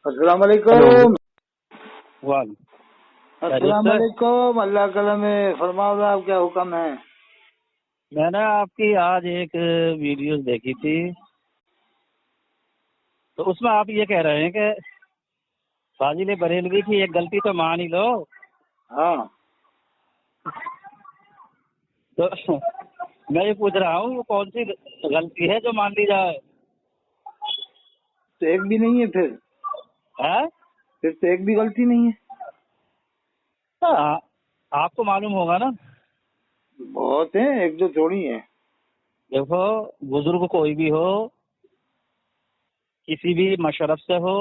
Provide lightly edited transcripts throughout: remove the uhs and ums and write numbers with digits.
السلام ہلو علیکم. وعلیکم السلام علیکم. اللہ کرم ہے. فرماؤ آپ کیا حکم ہے؟ میں نے آپ کی آج ایک ویڈیو دیکھی تھی، تو اس میں آپ یہ کہہ رہے ہیں کہ فاضل بریلوی کی ایک غلطی تو مان ہی لو. ہاں تو میں یہ پوچھ رہا ہوں وہ کون سی غلطی ہے جو مان لی جائے؟ تو ایک بھی نہیں ہے پھر ہاں؟ تو ایک بھی غلطی نہیں ہے. ہاں، آپ کو معلوم ہوگا نا. بہت ہیں، ایک دو تھوڑی ہیں. دیکھو، بزرگ کوئی بھی ہو، کسی بھی مشرف سے ہو،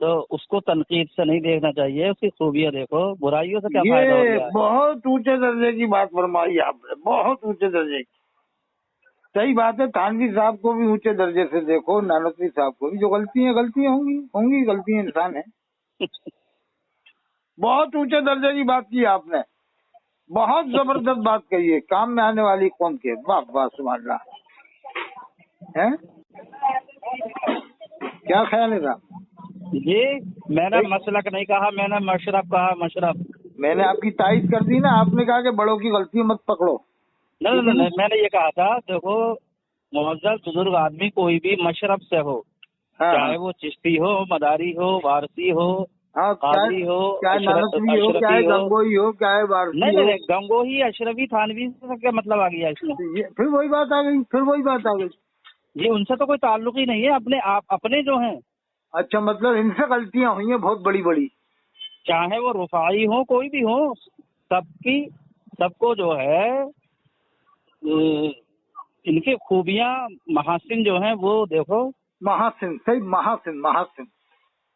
تو اس کو تنقید سے نہیں دیکھنا چاہیے، اس کی خوبیاں دیکھو. برائیوں سے کیا فائدہ ہو یہ گیا ہے؟ بہت اونچے درجے کی بات فرمائی آپ نے، بہت اونچے درجے کی. صحیح بات ہے. تھانوی صاحب کو بھی اونچے درجے سے دیکھو، نانوتوی صاحب کو بھی. جو غلطیاں ہوں گی غلطیاں انسان ہیں. بہت اونچے درجے کی بات کی آپ نے، بہت زبردست بات کہی ہے. کام میں آنے والی قوم کے. واہ واہ سبحان اللہ. ہیں؟ کیا خیال ہے صاحب؟ جی، میں نے مسلک نہیں کہا، میں نے مشرف کہا. مشرف میں نے آپ کی تائید کر دی نا. آپ نے کہا کہ بڑوں کی غلطی مت پکڑو. ٹھیک ہے نا؟ نہیں، میں نے یہ کہا تھا، دیکھو، معزز بزرگ آدمی کوئی بھی مشرف سے ہو، ہاں ہاں چاہے وہ چشتی ہو، مداری ہو، وارسی ہو، ہاں. قادری ہو، چاہے نانوتوی ہو، چاہے اشرفی ہو. گنگوئی ہو، چاہے وارسی ہو. نہیں، گنگوہی، اشرفی، تھانوی سے کیا مطلب آ گیا اس میں؟ پھر وہی بات آ گئی، پھر وہی بات آ گئی. جی، ان سے تو کوئی تعلق ہی نہیں ہے. اپنے جو ہیں، اچھا، مطلب ان سے غلطیاں ہوئی ہیں بہت بڑی بڑی. چاہے وہ رفاعی ہو، کوئی بھی ہو، سب کو جو ہے ان کی خوبیاں، محاسن جو ہیں وہ دیکھو. محاسن، صحیح، محاسن محاسن.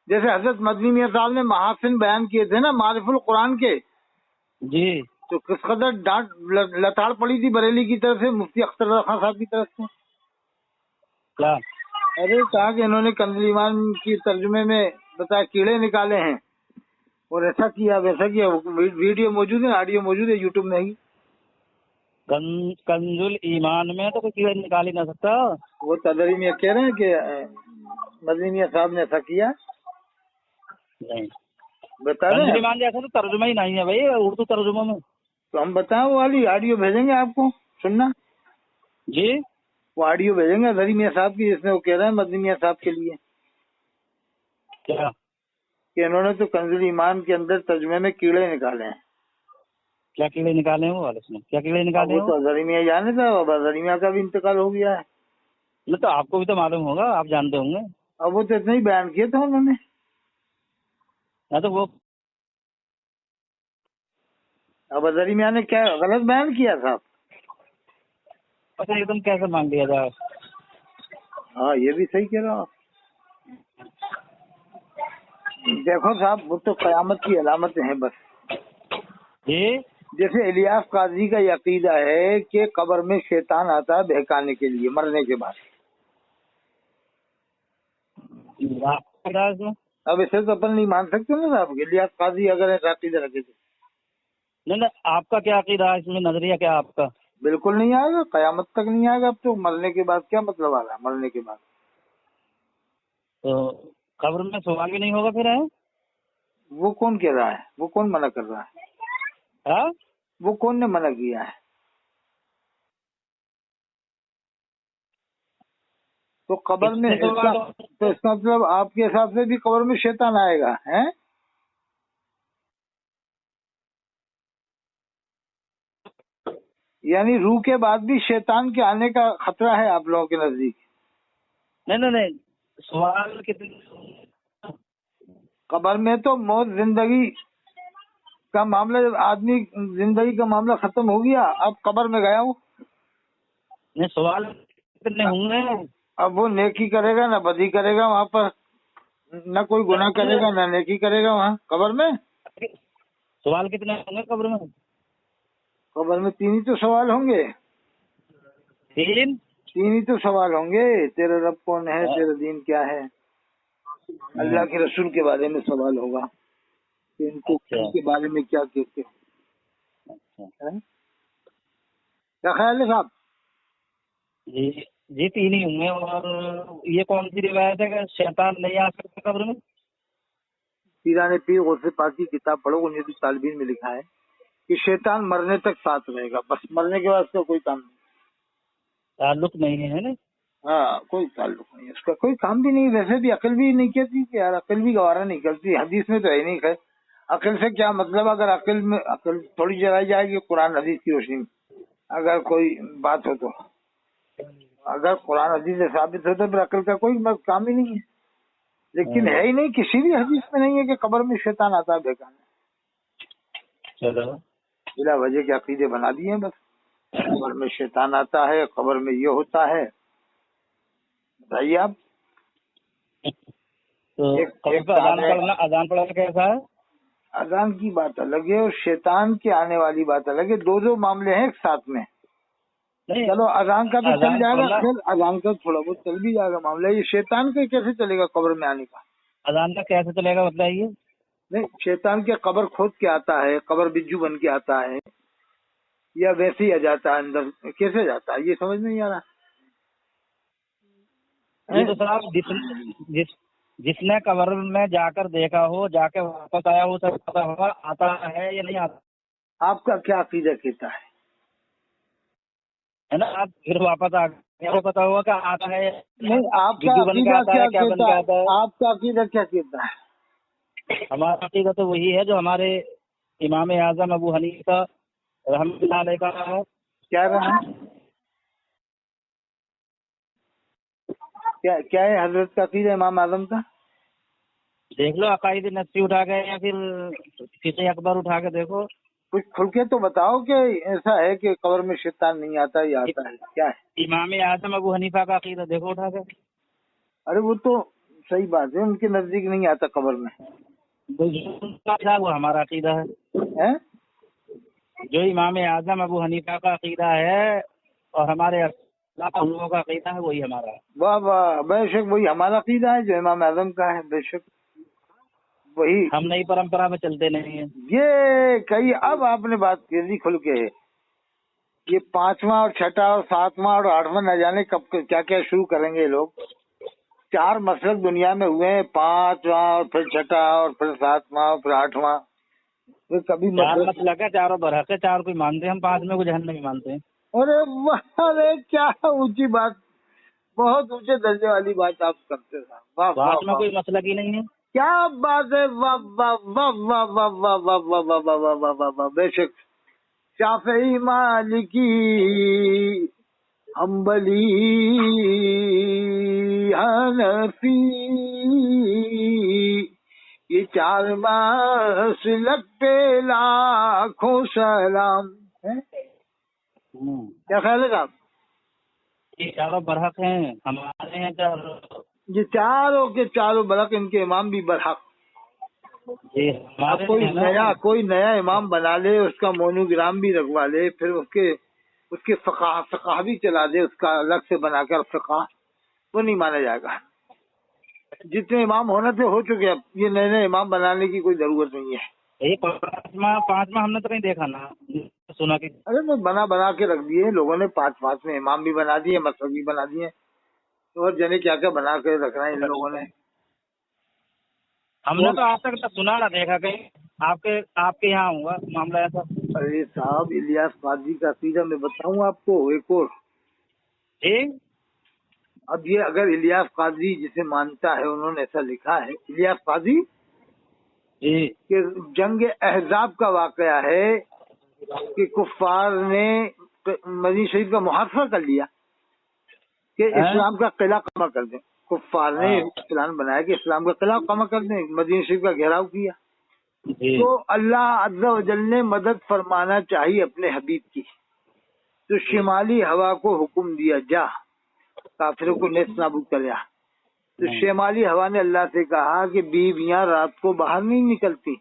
جیسے حضرت مدنی میاں صاحب نے محاسن بیان کیے تھے نا معارف القرآن کے، جی، تو کس قدر ڈانٹ لتاڑ پڑی تھی بریلی کی طرف سے، مفتی اختر رضا خان صاحب کی طرف سے. کیا؟ ارے کہا کہ انہوں نے کنز ایمان کی ترجمے میں بتایا کیڑے نکالے ہیں، اور ایسا کیا ویسا کیا. ویڈیو موجود ہے، آڈیو موجود ہے یوٹیوب میں ہی. کنز ایمان میں تو کوئی کیڑے نکال ہی نہ سکتا. وہ تدری میں کہہ رہے ہیں کہ مدنی میاں صاحب نے ایسا کیا. نہیں، بتا کنز دیں ایمان جیسا تو ترجمہ ہی نہیں ہے بھائی اردو ترجمہ میں. تو ہم بتائیں، وہ والی آڈیو بھیجیں گے آپ کو سننا. جی، وہ آڈیو بھیجیں گے مدنی میاں صاحب کی، جس میں وہ کہہ رہے ہیں مدنی میاں صاحب کے لیے کیا؟ کہ انہوں نے تو کنز ایمان کے اندر ترجمے میں کیڑے نکالے ہیں. کیا کیڑے نکالے ہیں وہ والے میں؟ کیا کیڑے اب نکالے وہ ہیں وہ؟ تو ہزاری میاں جانے تھا. اب ہزاری میاں کا بھی انتقال ہو گیا ہے. نہیں تو آپ کو بھی تو معلوم ہوگا، آپ جانتے ہوں گے. اب وہ تو اتنا ہی بیان کیا تھا انہوں نے. ہاں تو وہ اب ہزاری میاں نے کیا غلط بیان کیا صاحب؟ اچھا، ایک دم کیسے مان لیا جائے؟ ہاں یہ بھی صحیح کہہ رہا ہوں. دیکھو صاحب، وہ تو قیامت کی علامتیں ہیں بس. جی، جیسے الیاس قاضی کا یہ عقیدہ ہے کہ قبر میں شیطان آتا ہے بہکانے کے لیے مرنے کے بعد. آپ کو کیا ہے اس میں؟ اب اسے تو اپن نہیں مان سکتے نا صاحب. الیاس قاضی اگر ایسا عقیدہ رکھے تو نہیں، آپ کا کیا عقیدہ ہے اس میں؟ نظریہ کیا آپ کا؟ بالکل نہیں آئے گا، قیامت تک نہیں آئے گا. اب تو مرنے کے بعد کیا مطلب آ رہا ہے؟ مرنے کے بعد تو قبر میں سوال بھی نہیں ہوگا پھر ہے؟ وہ کون کہہ رہا ہے؟ وہ کون منع کر رہا ہے؟ ہاں؟ وہ کون نے منع کیا ہے؟ تو قبر اس میں سے سوال ہو- تو اس کا مطلب آپ کے حساب سے بھی قبر میں شیطان آئے گا ہے؟ یعنی روح کے بعد بھی شیطان کے آنے کا خطرہ ہے آپ لوگوں کے نزدیک؟ نہیں، سوال کتنے؟ قبر میں تو موت زندگی کا معاملہ، جب آدمی زندگی کا معاملہ ختم ہو گیا، اب قبر میں گیا ہوں. نہیں، سوال کتنے ہوں گے؟ اب وہ نیکی کرے گا نہ بدی کرے گا وہاں پر، نہ کوئی گناہ کرے گا نہ نیکی کرے گا وہاں قبر میں. سوال کتنے ہوں گے قبر میں؟ قبر میں تین ہی تو سوال ہوں گے. تین؟ تین ہی تو سوال ہوں گے. تیرا رب کون ہے، تیرا دین کیا ہے، اللہ کے رسول کے بارے میں سوال ہوگا کہ ان کو اچھا، ان کے بارے میں کیا کہتے اچھا. ہیں. کیا خیال ہے صاحب؟ جی، जी 3 ही हुए। और ये कौन सी रिवायत है कि शैतान नहीं आ सकता कब्र में? पीराने पीर गौसे पाक की किताब पढ़ो, उन्हें तालबीन में लिखा है कि शैतान मरने तक साथ रहेगा, बस मरने के बाद उसका कोई काम नहीं। ताल्लुक नहीं है ना? हाँ, कोई ताल्लुक नहीं है उसका, कोई काम भी नहीं। वैसे भी अकल भी नहीं कहती कि यार, अकल भी गवारा नहीं करती। हदीस में तो है नहीं खैर, अकल से क्या मतलब? अगर अकल में अकल थोड़ी जलाई जाएगी कुरान हदीस की रोशनी में, अगर कोई बात हो तो, अगर कुरान हदीस से साबित हो तो फिर अकल का कोई काम ही नहीं है। लेकिन है ही नहीं, किसी भी हदीस में नहीं है कि कब्र में शैतान आता है। बेकार चलो, बिला वजह के अकीदे बना दिए हैं बस। कब्र में शैतान आता है, कब्र में ये होता है। बताइए आप। तो एक कब्र एक पे अजान पढ़ना कैसा है? अजान की बात अलग है और शैतान के आने वाली बात अलग है। दो दो मामले हैं एक साथ में। नहीं, चलो अजान का तो चल अजान जाएगा, पढ़ना, फिर अजान का थोड़ा बहुत चल भी जाएगा मामला। ये शैतान का कैसे चलेगा कब्र में आने का? अजान का कैसे चलेगा बताइए? नहीं, शैतान क्या कब्र खोद के आता है, कब्र बिज्जू बन के आता है, या वैसे ही आ जाता है अंदर? कैसे जाता है ये समझ नहीं आ रहा ये है। तो साहब जिसने कब्र में जाकर देखा हो, जाके वापस आया हो, सब पता होगा आता है या नहीं आता आपका क्या अकीदा कहता है ना। आप फिर वापस आ गए, आपको पता होगा कि आता है, नहीं, आपका बिज्जू बन के अकीदा आता क्या है, क्या बन कहता के है? आता है। आपका अकीदा क्या कहता है? हमारा अकीदा तो वही है जो हमारे इमाम आजम अबू हनीफा रहमतुल्लाह अलैह का है। क्या रहा? क्या क्या है हजरत का अकीदा इमाम आजम का? देख लो, अकायद नस्सी उठा के या फिर फिक़ह अकबर उठा के देखो। कुछ खुल के तो बताओ कि ऐसा है कि कब्र में शैतान नहीं आता या आता है, क्या है? इमाम आजम अबू हनीफा का अकीदा देखो उठा के। अरे वो तो सही बात है, उनके नजदीक नहीं आता कब्र में वो हमारा अकीदा है। है। जो इमाम आजम अबू हनीफा का अकीदा है और हमारे लोगों का अकीदा है, वही हमारा है। वाह वाह, बेशक वही हमारा अकीदा है जो इमाम आजम का है, बेशक वही। हम नई परंपरा में चलते नहीं है। ये कई अब आपने बात कर दी खुल के। ये 5वां और 6वां और 7वां और 8वां न जाने कब क्या क्या शुरू करेंगे ये लोग। 4 मसलक दुनिया में हुए हैं, 5वां और फिर 6वां और फिर 7वां और फिर 8वां। ये कभी 4 मसलक। मसलक है, चारों बरहक है, 4 कोई मानते हैं हम, 5 में कोई जहन्नमी मानते हैं। अरे वाह, अरे क्या ऊंची बात, बहुत ऊंचे दर्जे वाली बात आप करते हैं। वाह वाह 5 में वाह, कोई मसलक ही नहीं है। क्या बात है। वाह वाह वाह वाह वाह वाह वाह वाह वाह वाह वाह वाह वाह वाह, बेशक। शाफी मालिकी हम्बली हनफी, ये 4 मसलक पे लाखों सलाम है। क्या ख्याल है साहब? ये चारों बरहक हैं, हमारे हैं चारों। ये चारों के चारों बरहक, इनके इमाम भी बरहक। ये अब हमारे हैं ना। कोई नया इमाम बना ले, उसका मोनोग्राम भी रखवा ले, फिर उसके फकाह भी चला दे, उसका अलग से बनाकर फकाह, वो नहीं माना जाएगा। जितने इमाम होना थे हो चुके, अब ये नए नए इमाम बनाने की कोई जरूरत नहीं है। ये 5वां हमने तो कहीं देखा ना सुना कि। अरे वो बना के रख दिए लोगों ने, 5 में इमाम भी बना दिए, मसलक भी बना दिए, तो और जने क्या क्या बना के रखना है इन लोगों ने। हमने तो आज तक सुना ना देखा कहीं। आपके यहाँ हुआ मामला ऐसा? अरे साहब, इलियास काजी का अकीदा मैं बताऊं आपको एक और। जी अब ये अगर इलियास काजी जिसे मानता है, उन्होंने ऐसा लिखा है, इलियास काजी जी कि जंग अहजाब का वाकया है कि कुफ्फार ने मदीना शरीफ का मुहासरा कर लिया कि इस्लाम का किला कमा कर दें। कुफ्फार ने प्लान बनाया कि इस्लाम का किला कमा कर दें, मदीना शरीफ का घेराव किया। जी तो अल्लाह अज़्ज़ा व जल ने मदद फरमाना चाहिए अपने हबीब की, तो शिमाली हवा को हुक्म दिया, जा काफिरों को नेस्त नाबूद कर लिया। तो शिमाली हवा ने अल्लाह से कहा कि बीवियां रात को बाहर नहीं निकलती,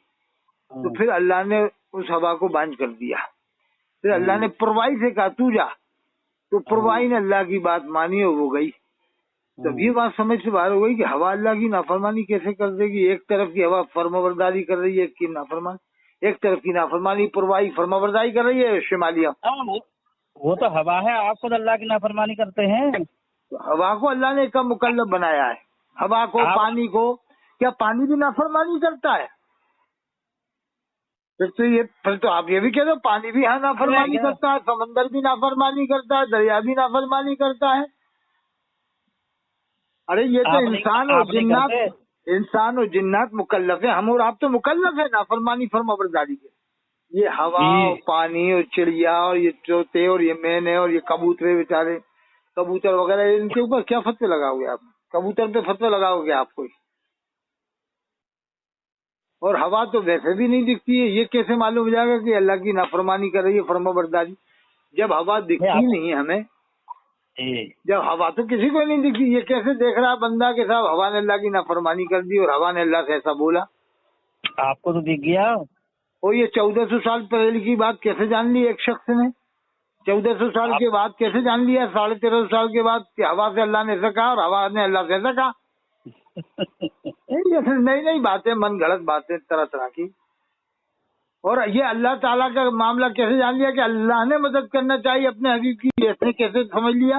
तो फिर अल्लाह ने उस हवा को बंद कर दिया। फिर अल्लाह ने पुरवाई से कहा तू जा, तो पुरवाई ने अल्लाह की बात मानी और वो गई। तब ये बात समझ से बाहर हो गई कि हवा अल्लाह की नाफरमानी कैसे कर देगी। एक तरफ की हवा फर्माबरदारी कर रही है, एक की नाफरमानी, एक तरफ की नाफरमानी पुरवाई फर्माबरदारी कर रही है शिमालिया। वो तो हवा है, आप खुद अल्लाह की नाफरमानी करते हैं। हवा को अल्लाह ने कब मुकल्लफ बनाया है? हवा को, पानी को, क्या पानी भी नाफरमानी करता है? फिर तो आप ये भी कह दो पानी भी यहाँ नाफरमानी करता है, समंदर भी नाफरमानी करता है, दरिया भी नाफरमानी करता है। अरे ये तो इंसान और जिन्नात मुकल्लफ है, हम और आप तो मुकल्लफ है नाफरमानी फरमाबरदारी के। ये हवा और पानी और चिड़िया और ये तोते और ये मैने और ये कबूतरे बेचारे, कबूतर वगैरह, इनके ऊपर क्या फतवे लगाओगे आप? कबूतर पे फतवा लगाओगे आप कोई? और हवा तो वैसे भी नहीं दिखती है, ये कैसे मालूम हो जाएगा कि अल्लाह की नाफरमानी कर रही है, फरमाबरदारी? जब हवा दिखती नहीं है हमें, जब हवा तो किसी को नहीं दिखती, ये कैसे देख रहा बंदा के साथ हवा ने अल्लाह की नाफरमानी कर दी और हवा ने अल्लाह से ऐसा बोला? आपको तो दिख गया। और ये 1400 साल पहले की बात कैसे जान ली एक शख्स ने? 1400 साल के बाद कैसे जान लिया? 1350 साल के बाद कि हवा से अल्लाह ने ऐसा कहा और हवा ने अल्लाह से ऐसा कहा? ये नई नई बातें, मन गलत बातें तरह तरह की। और ये अल्लाह ताला का मामला कैसे जान लिया कि अल्लाह ने मदद करना चाहिए अपने हबीब की, ऐसे कैसे समझ लिया?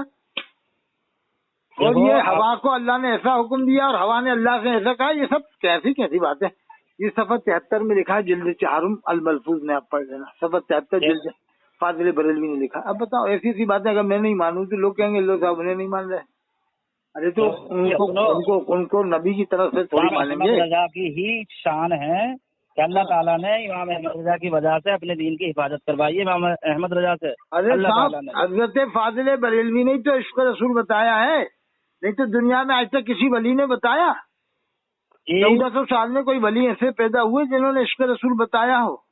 और ये हवा को अल्लाह ने ऐसा हुक्म दिया और हवा ने अल्लाह से ऐसा कहा, ये सब कैसी कैसी बातें? ये सफा 73 में लिखा है, जिल्द 4 अल-मलफूज में आप पढ़ लेना, सफा 73 जिल्द, फाजिल बरेलवी ने लिखा। अब बताओ ऐसी सी बातें अगर मैं नहीं मानूं तो लोग कहेंगे लो साहब उन्हें नहीं मान रहे। अरे तो उनको नबी की तरफ से थोड़ी मानेंगे। रजा की ही शान है कि अल्लाह ताला ने इमाम अहमद रजा की वजह से अपने दीन की हिफाजत करवाई है, इमाम अहमद रजा से। अरे साहब हजरत फाजिल बरेलवी ने तो इश्क रसूल बताया है, नहीं तो दुनिया में आज तक किसी वली ने बताया? 1400 साल में कोई वली ऐसे पैदा हुए जिन्होंने इश्क रसूल बताया हो?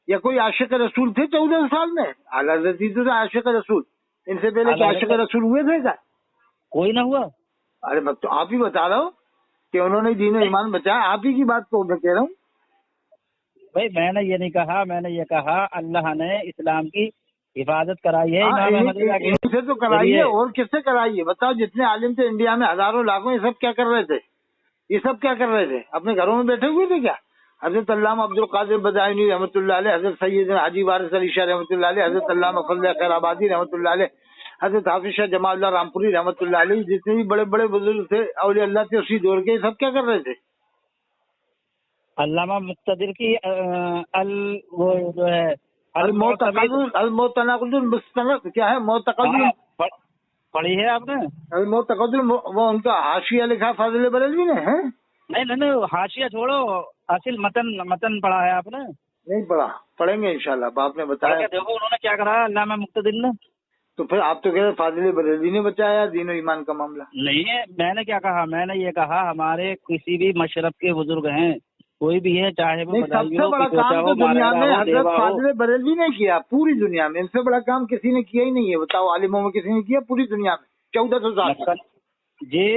या कोई आशिक रसूल थे 1400 साल में? आला हज़रत तो आशिक रसूल, इनसे पहले क्या आशिक रसूल हुए थे क्या? कोई ना हुआ। अरे तो आप ही बता रहा हो कि उन्होंने दीन ईमान बचाया, आप ही की बात को मैं कह रहा हूँ भाई। मैंने ये नहीं कहा, मैंने ये कहा अल्लाह ने इस्लाम की हिफाजत कराई है। इनसे तो कराई है, और किससे कराई है बताओ? जितने आलिम थे इंडिया में हजारों लाखों, ये सब क्या कर रहे थे? ये सब क्या कर रहे थे? अपने घरों में बैठे हुए थे क्या? हजरत अल्लामा अब्दुल कादिर बदायूनी रहमतुल्लाह अलैह, हजरत सैयद हाजी वारिस अली शाह रहमतुल्लाह अलैह, हजरत अल्लामा फजल खैराबादी रहमतुल्लाह अलैह, हजरत हाफिज शाह जमालुल्लाह रामपुरी रहमतुल्लाह अलैह, जितने भी बड़े बड़े बुजुर्ग थे औलिया अल्लाह थे उसी दौर के, सब क्या कर रहे थे? अल्लामा मुक्तदिर की वो जो है क्या है मोतकदुल पढ़ी है आपने? मोतकदुल, वो उनका हाशिया लिखा फाजिल बरेलवी ने है। नहीं हाशिया छोड़ो, असिल मतन पढ़ा है आपने? नहीं पढ़ा, पढ़ेंगे इंशाल्लाह। बाप ने बताया, देखो उन्होंने क्या करा अल्लामा मुक्तदिर ने। तो फिर आप तो कह रहे फाजिल बरेलवी ने बचाया दीन ईमान का मामला। नहीं है, मैंने क्या कहा? मैंने ये कहा हमारे किसी भी मशरब के बुजुर्ग हैं, कोई भी है, चाहे वो सबसे बड़ा काम तो दुनिया में हजरत फाजिल बरेलवी ने किया, पूरी दुनिया में। इनसे बड़ा काम किसी ने किया ही नहीं है, बताओ आलिमों में किसी ने किया पूरी दुनिया में? 1400 साल जी,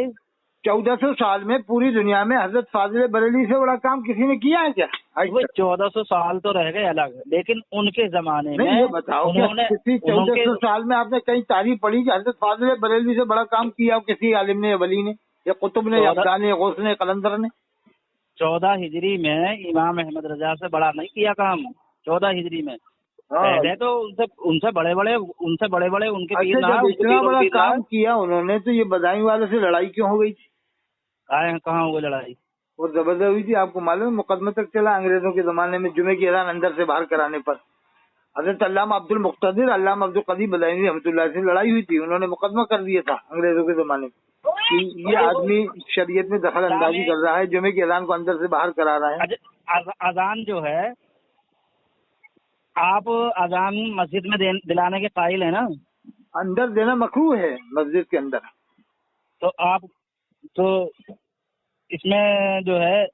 1400 साल में पूरी दुनिया में हजरत फाजिल बरेलवी से बड़ा काम किसी ने किया है क्या? 1400 साल तो रह गए अलग, लेकिन उनके जमाने में ये बताओ किसी 1400 साल में आपने कहीं तारीफ पढ़ी कि हजरत फाजिल बरेलवी से बड़ा काम किया किसी आलिम ने, वली ने, या कुतुब ने, या अब्दाली ने, गौस ने, कलंदर ने? 14 हिजरी में इमाम अहमद रजा से बड़ा नहीं किया काम। 14 हिजरी में पहले तो उनसे बड़े बड़े उनके पीर ना, इतना बड़ा काम किया उन्होंने, तो ये बदायूं वालों से लड़ाई क्यों हो गई थी? कहाँ हो गई लड़ाई? और जबरदस्त हुई थी, आपको मालूम है? मुकदमे तक चला अंग्रेजों के जमाने में, जुमे की अजान अंदर से बाहर कराने पर। हजरत अल्लामा अब्दुल मुक्तदिर, अल्लामा अब्दुल कदीर बदायूनी रहमतुल्लाह से लड़ाई हुई थी, उन्होंने मुकदमा कर दिया था अंग्रेजों के जमाने में। ये आदमी शरीयत में दखल अंदाजी कर रहा है, जुमे की अजान को अंदर से बाहर करा रहा है। अजान जो है, आप अजान मस्जिद में दिलाने के कायल है ना? अंदर देना मकरूह है मस्जिद के अंदर। तो आप तो इसमें जो है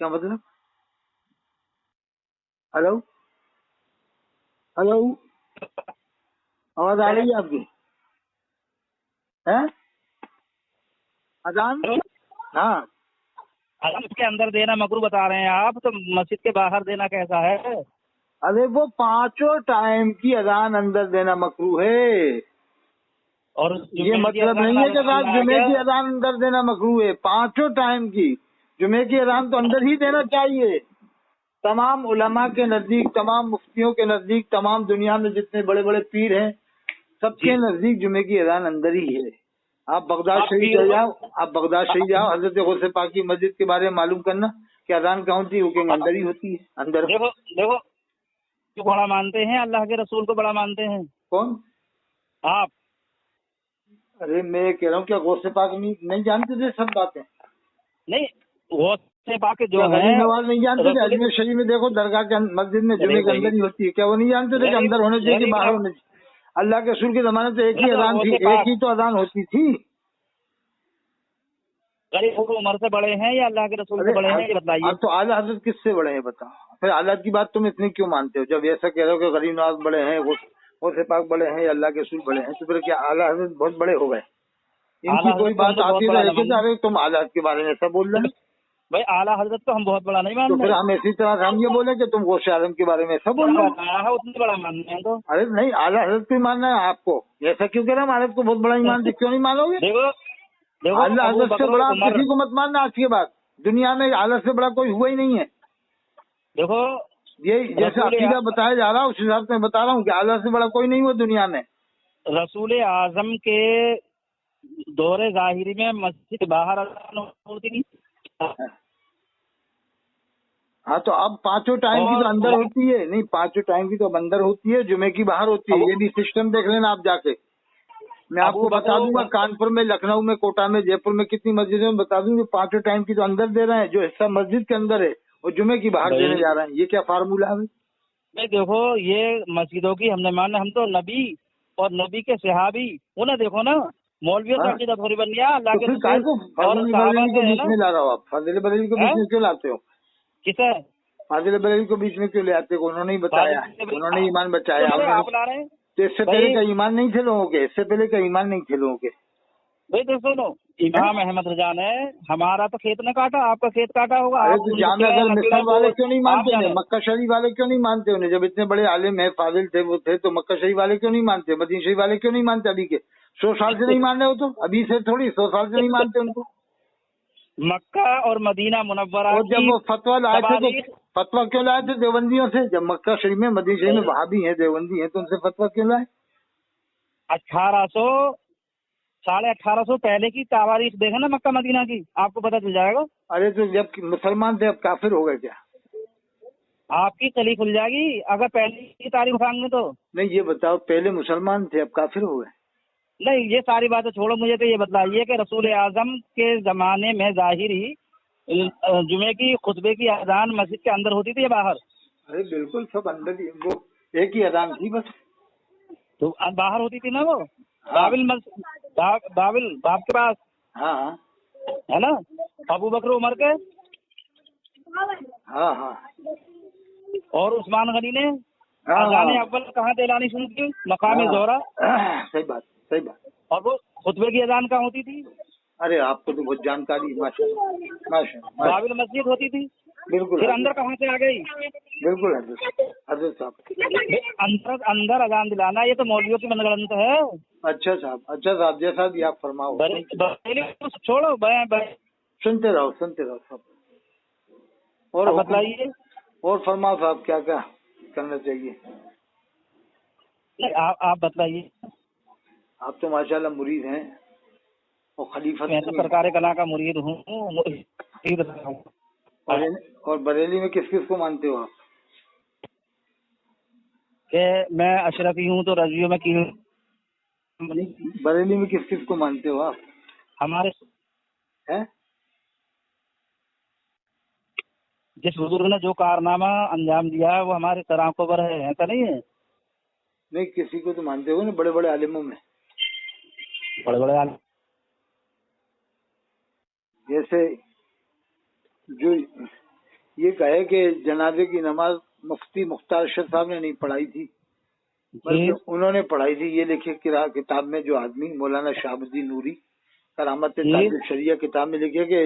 क्या मतलब? हेलो हेलो, आवाज आ रही है आपकी? है अजान? हाँ, अजान के अंदर देना मकरूह बता रहे हैं आप, तो मस्जिद के बाहर देना कैसा है? अरे वो 5 टाइम की अजान अंदर देना मकरूह है, और ये मतलब नहीं है कि रात जुमे की अजान अंदर देना मकरूह है। 5 टाइम की जुमे की अजान तो अंदर ही देना चाहिए। تمام علماء کے نزدیک، تمام مفتیوں کے نزدیک، تمام دنیا میں جتنے بڑے بڑے پیر ہیں سب کے نزدیک جمعے کی اذان اندر ہی ہے۔ آپ بغداد شریف جا جاؤ، آپ بغداد شریف جاؤ، حضرت غوث پاک کی مسجد کے بارے میں معلوم کرنا کہ اذان کہاں ہوتی ہے، وہ کہیں اندر ہی ہوتی ہے، اندر۔ دیکھو جو بڑا مانتے ہیں اللہ کے رسول کو بڑا مانتے ہیں۔ کون؟ آپ؟ ارے میں کہہ رہا ہوں کیا غوث پاک نہیں جانتے تھے سب باتیں؟ نہیں، غوث پاک جو غریب ہے نواز نہیں جانتے تھے؟ اجمیر شریف میں دیکھو درگاہ کے مسجد میں جمعے کے اندر ہی ہوتی ہے، کیا وہ نہیں جانتے تھے کہ اندر ہونے چاہیے کہ باہر ہونے چاہیے؟ اللہ کے رسول کے زمانے سے ایک ہی اذان تھی، ایک ہی تو اذان ہوتی تھی۔ غریب عمر سے بڑے ہیں یا اللہ کے رسول سے بڑے ہیں، یہ بتائیے۔ اب تو اعلیٰ حضرت کس سے بڑے ہیں بتاؤ؟ پھر اعلیٰ کی بات تم اتنی کیوں مانتے ہو؟ جب ایسا کہہ رہے ہو کہ غریب نواز بڑے ہیں، غوث پاک بڑے ہیں یا اللہ کے رسول بڑے ہیں، تو پھر کیا اعلیٰ حضرت بہت بڑے ہو گئے؟ ان کی کوئی بات آتی رہے کہ ارے تم اعلیٰ کے بارے میں ایسا بول رہے ہیں؟ بھائی اعلیٰ حضرت تو ہم بہت بڑا نہیں مانتے، تو پھر ہم اسی طرح ہم یہ بولیں کہ تم غوث اعظم کے بارے میں ایسا بول رہے ہیں؟ اتنا بڑا مانتے ہیں تو ارے نہیں، اعلیٰ حضرت کو ہی ماننا ہے آپ کو، ایسا کیوں کہہ رہا ہوں حضرت کو بہت بڑا ہی مانتے، کیوں نہیں مانو گے؟ دیکھو اعلیٰ حضرت سے بڑا آپ کسی کو مت ماننا، آج کے بعد دنیا میں اعلیٰ سے بڑا کوئی ہوا ہی نہیں ہے۔ دیکھو یہ جیسے عقیدہ بتایا جا رہا ہے اس حساب سے میں بتا رہا ہوں کہ اعلیٰ سے بڑا کوئی نہیں ہوا دنیا میں۔ رسول اعظم کے دور ظاہری میں مسجد باہر ہوتی نہیں۔ ہاں تو اب پانچوں ٹائم کی تو اندر ہوتی ہے، نہیں پانچوں ٹائم کی تو اب اندر ہوتی ہے، جمعے کی باہر ہوتی ہے، یہ بھی سسٹم دیکھ لینا آپ جا کے۔ میں آپ کو بتا دوں گا کانپور میں، لکھنؤ میں، کوٹا میں، جے پور میں کتنی مسجدیں میں بتا دوں گا، پانچوں ٹائم کی تو اندر دے رہے ہیں، جو حصہ مسجد کے اندر ہے وہ جمعے کی باہر دینے جا رہے ہیں، یہ کیا فارمولہ ہے؟ نہیں دیکھو یہ مسجدوں کی ہم نے ماننا، ہم تو نبی اور نبی کے صحابی انہیں دیکھو نا، مولویوں سے عقیدہ تھوڑی بن گیا اللہ کے فاضل بریلوی کو بیچ میں لا رہا ہو آپ، فاضل بریلوی کو بیچ میں کیوں لاتے ہو؟ کسے؟ فاضل بریلوی کو بیچ میں کیوں لے آتے ہو؟ انہوں نے ہی بتایا، انہوں نے ایمان بچایا، آپ لا رہے ہیں تو اس سے پہلے کا ایمان نہیں تھے لوگوں کے، اس سے پہلے کا ایمان نہیں تھے لوگوں کے۔ بھائی تو سنو، امام احمد رضا نے ہمارا تو کھیت نہ کاٹا، آپ کا کھیت کاٹا ہوگا۔ جامع مصر والے کیوں نہیں مانتے انہیں؟ مکہ شریف والے کیوں نہیں مانتے انہیں؟ جب اتنے بڑے عالم ہیں، فاضل تھے، وہ تھے، تو مکہ شریف والے کیوں نہیں مانتے؟ مدینہ شریف والے کیوں نہیں مانتے؟ ابھی کے 100 سال سے نہیں مان رہے ہو تو ابھی سے تھوڑی 100 سال سے نہیں مانتے ان کو۔ مکہ اور مدینہ منورہ اور جب وہ فتویٰ لائے تھے تو فتویٰ کیوں لائے تھے دیوبندیوں سے؟ جب مکہ شریف میں، مدینہ شریف میں وہابی ہیں، دیوبندی ہیں، تو ان سے فتویٰ کیوں لائے؟ 1800 پہلے کی تواریخ دیکھیں نا مکہ مدینہ کی، آپ کو پتہ چل جائے گا۔ ارے تو جب مسلمان تھے اب کافر ہو گئے کیا؟ آپ کی کلی کھل جائے گی اگر پہلے کی تاریخ اٹھائیں گے تو۔ نہیں یہ بتاؤ، پہلے مسلمان تھے اب کافر ہو گئے؟ نہیں یہ ساری باتیں چھوڑو، مجھے تو یہ بتلائیے کہ رسول اعظم کے زمانے میں ظاہری جمعے کی خطبے کی اذان مسجد کے اندر ہوتی تھی یا باہر؟ ارے بالکل سب اندر ہی، وہ ایک ہی اذان تھی بس، تو باہر ہوتی تھی نا وہ بابل باپ کے پاس، ہاں ہے نا، ابو بکر عمر کے، ہاں ہاں، اور عثمان غنی نے اذان اول کہاں سے اعلانی شروع کی؟ مقام زہرہ۔ صحیح بات، صحیح بات۔ اور وہ خطبے کی اذان کہاں ہوتی تھی؟ ارے آپ کو تو بہت جانکاری، ماشاء اللہ۔ بابل مسجد ہوتی تھی، بالکل۔ پھر اندر کہاں سے آ گئی؟ بالکل حضرت صاحب، اندر اذان دلانا یہ تو مولویوں کی من گڑنت ہے۔ اچھا صاحب جیسا بھی آپ فرماؤ، چھوڑو سنتے رہو صاحب، اور بتلائیے، اور فرماؤ صاحب کیا کیا کرنا چاہیے؟ آپ بتلائیے۔ آپ تو ماشاءاللہ مرید ہیں اور خلیفہ، میں تو سرکار کلا کا مرید ہوں۔ اور بریلی میں کس کس کو مانتے ہو آپ؟ کہ میں اشرفی ہوں تو رضویوں میں کی ہوں۔ بریلی میں کس کس کو مانتے ہو آپ؟ ہمارے ہیں جس بزرگ نے جو کارنامہ انجام دیا ہے وہ ہمارے سراخوں پر ہے، ایسا نہیں ہے؟ نہیں کسی کو تو مانتے ہو نا، بڑے بڑے عالموں میں، بڑے بڑے عالم جیسے جو یہ کہے کہ جنازے کی نماز مفتی مختار ارشد صاحب نے نہیں پڑھائی تھی، بلکہ انہوں نے پڑھائی تھی، یہ لکھے کتاب میں جو آدمی مولانا شہاب الدین نوری کرامت تاج الشریعہ کتاب میں لکھے کہ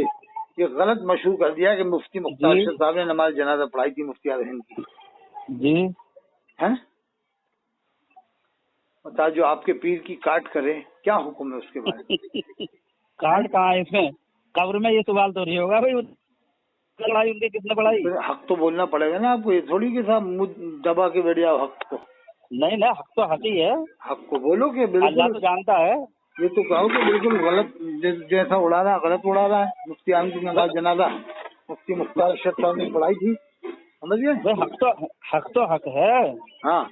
یہ غلط مشہور کر دیا کہ مفتی مختار ارشد صاحب نے نماز جنازہ پڑھائی تھی مفتی اعظم ہند کی۔ جی ہیں بتا، جو آپ کے پیر کی کاٹ کرے کیا حکم ہے اس کے بارے میں؟ کارڈ کہاں ہے اس میں؟ قبر میں یہ سوال تو نہیں ہوگا بھائی؟ पढ़ाई उनकी किसने पढ़ाई? हक तो बोलना पड़ेगा ना आपको, ये थोड़ी के साथ मुंह दबा के बैठ जाओ हक को। नहीं ना, हक तो हक ही है, हक को बोलो कि अल्लाह बिल्कुल, तो जानता है। ये तो कहो कि बिल्कुल गलत जैसा उड़ा रहा है, गलत उड़ा रहा है। मुफ्ती आमिर की नमाज जनाजा मुफ्ती मुख्तार अरशद साहब ने पढ़ाई थी, समझिए। भाई हक तो हक है। हाँ,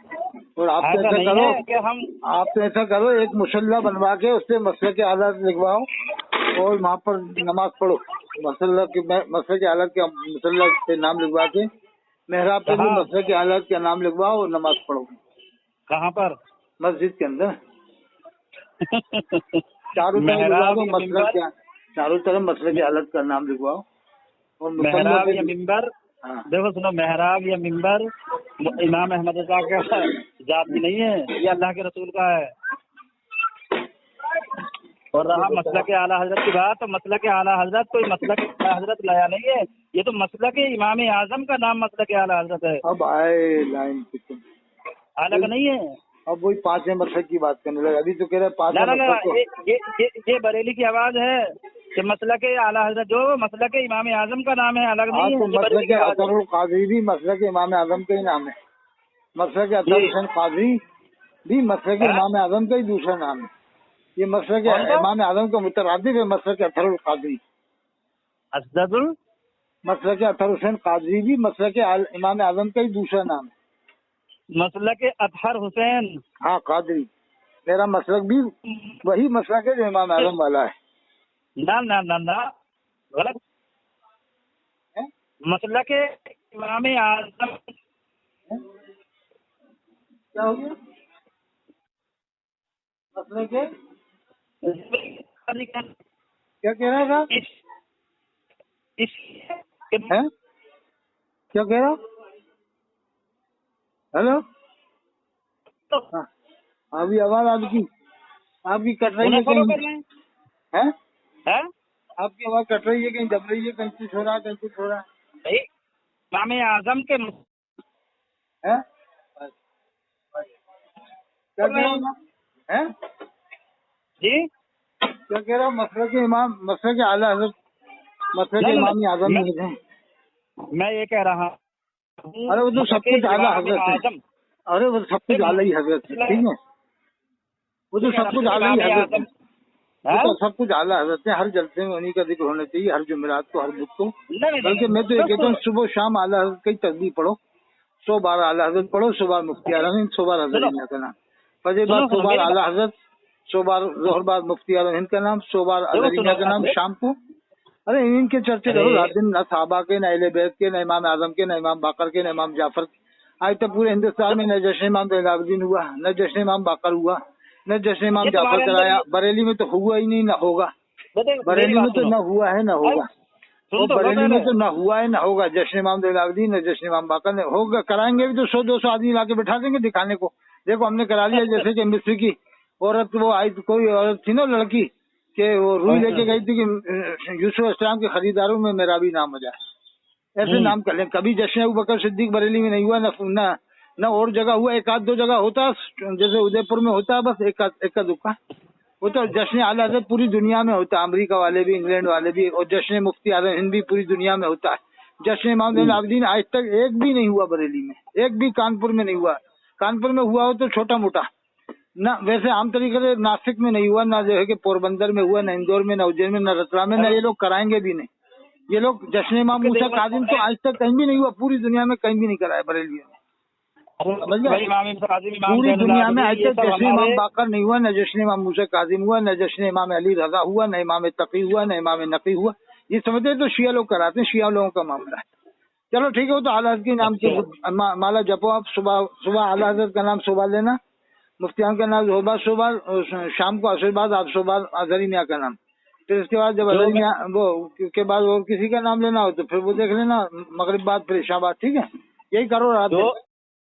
और आप तो ऐसा ऐसा नहीं करो, है कि हम आप तो ऐसा करो, एक मुसल्ला बनवा के उससे मसले के हालात लिखवाओ और वहाँ पर नमाज पढ़ो। मसले के हालात के मुसल्ला पे नाम लिखवा के मेहराब पे भी कहाँ? मसले के हालात का नाम लिखवाओ और नमाज पढ़ो कहाँ पर? मस्जिद के अंदर। चारों तरफ लिखवा मेहराब दो या मसले मिंबर? के, चारों तरफ मसले के हालत का नाम लिखवाओ और मुसल्ला मेहराब पे या मिंबर? हाँ, देखो सुनो, मेहराब या मिंबर इमाम अहमद रज़ा का जाती नहीं है, ये अल्लाह के रसूल का है। और रहा मसला के आला हजरत की बात, तो मसला के आला हजरत कोई मसला के आला हजरत लाया नहीं है, ये तो मसला के इमाम आजम का नाम मसला के आला हजरत है, अब आए लाइन की तुम, अलग नहीं है। अब वही पांचवें मसले की बात करने लगे। अभी तो कह रहे ना पांचवें ना ना, मसले को। ये बरेली की आवाज है कि मसला के आला हजरत जो मसला के इमाम आजम का नाम है, अलग हाँ, नहीं तो है, ये मसले बरेली के की आवाज है। अतरुल कादरी भी मसले के इमाम आजम का ही नाम है। मसले के अतर जी। हुसैन कादरी भी मसले के हाँ? इमाम आजम का ही दूसरा नाम है। ये मसले के कौन सा? इमाम आजम का मुतरादिफ है। मसले के अतरुल कादरी, असदुल मसले के अतर हुसैन कादरी भी मसले के इमाम आजम का ही दूसरा नाम है। मसला के अतहर हुसैन। हाँ, कादरी मेरा मसलक भी वही मसलक है जो इमाम आजम वाला है। ना ना ना ना, गलत। हैं? मसला के इमाम आजम क्या हो गया? मसले के क्या कह रहा था? हैं? क्या कह रहा? हेलो, हाँ, अभी आवाज आपकी कट रही है फॉलो कहीं? कर रहे हैं? हैं? हैं? आपकी आवाज कट रही है, कहीं दब रही है, कहीं कुछ हो रहा है, कहीं कुछ हो रहा है। भाई, इमाम आजम के हैं? क्या कह रहा हूँ? हैं? जी, क्या कह रहा हूँ? मसले के इमाम, मसले के आला हज़रत, मसले के इमाम आजम नहीं है। मैं ये कह रहा हूँ, अरे वो तो सब कुछ आला हजरत है। आजम, अरे वो सब कुछ आला ही हजरत है, ठीक है। वो तो सब कुछ आला ही हजरत है। वो तो सब कुछ आला हजरत है। हर जलसे में उन्हीं का जिक्र होना चाहिए, हर जुमेरात को, हर बुध को। बल्कि मैं तो ये कहता हूँ सुबह शाम आला हजरत की तस्बीह पढ़ो, 100 बार आला हजरत पढ़ो, 100 बार मुफ्ती आलम, 100 बार हज़रत हिंद का नाम, फजर बाद 100 बार आला हजरत, 100 बार जोहर बाद मुफ्ती आलम हिंद का नाम, 100 बार हज़रत हिंद का नाम शाम को। अरे इनके चर्चे करो रात दिन, न साहबा के, न अहले बैत के, न इमाम आजम के, न इमाम बाकर के, न इमाम जाफर के। आज तक पूरे हिंदुस्तान में न जश्न इमाम ज़ैनुलआबिदीन हुआ, न जश्न इमाम बाकर हुआ, न जश्न इमाम जाफर कराया। बरेली में तो हुआ ही नहीं, न होगा। बरेली में तो न हुआ है, न होगा। तो बरेली में तो न हुआ है, न होगा। जश्न इमाम ज़ैनुलआबिदीन, न जश्न इमाम बाकर ने होगा। कराएंगे भी तो 100-200 आदमी ला के बैठा देंगे दिखाने को, देखो हमने करा लिया। जैसे कि मिस्र की औरत, वो आई, कोई औरत थी ना लड़की, कि वो रूई लेके गई थी कि यूसुफ इस्लाम के खरीदारों में मेरा भी नाम हो जाए। ऐसे नाम कर लें। कभी जश्न अबू बकर सिद्दीक बरेली में नहीं हुआ, न और जगह हुआ। एक आध दो जगह होता, जैसे उदयपुर में होता है, बस एक दुक्का। वो तो जश्न आला हज़रत पूरी दुनिया में होता है, अमेरिका वाले भी, इंग्लैंड वाले भी, और जश्न मुफ्ती आजम हिंद भी पूरी दुनिया में होता है। जश्न इमाम ज़ैनुलआबिदीन आज तक एक भी नहीं हुआ बरेली में, एक भी कानपुर में नहीं हुआ। कानपुर में हुआ हो तो छोटा मोटा, ना वैसे आम तरीके से नासिक में नहीं हुआ, ना जो है कि पोरबंदर में हुआ, ना इंदौर में, ना उज्जैन में, ना रतलाम में, ना ये लोग कराएंगे भी नहीं। ये लोग जश्न इमाम मूसा काजिम तो आज तक कहीं भी नहीं हुआ, पूरी दुनिया में कहीं भी नहीं कराया बरेली में। पूरी दुनिया में आज तक जश्न इमाम बाकर नहीं हुआ, न जश्न इमाम मूसा काजिम हुआ, न जश्न इमाम अली रजा हुआ, न इमाम तकी हुआ, न इमाम नकी हुआ। ये समझते तो शिया लोग कराते हैं, शिया लोगों का मामला है। चलो ठीक है, वो तो आला हज़रत के नाम की माला जपो आप। सुबह आला हज़रत का नाम सुबह लेना, मुफ्तियान का नाम सुबह सुबह, शाम को असर बाद आप सुबह अजहरी मियाँ का नाम। फिर इसके बाद जब अजहरी मियाँ वो के बाद और किसी का नाम लेना हो तो फिर वो देख लेना, मगरिब बाद फिर इशा बाद, ठीक है। यही करो रात में।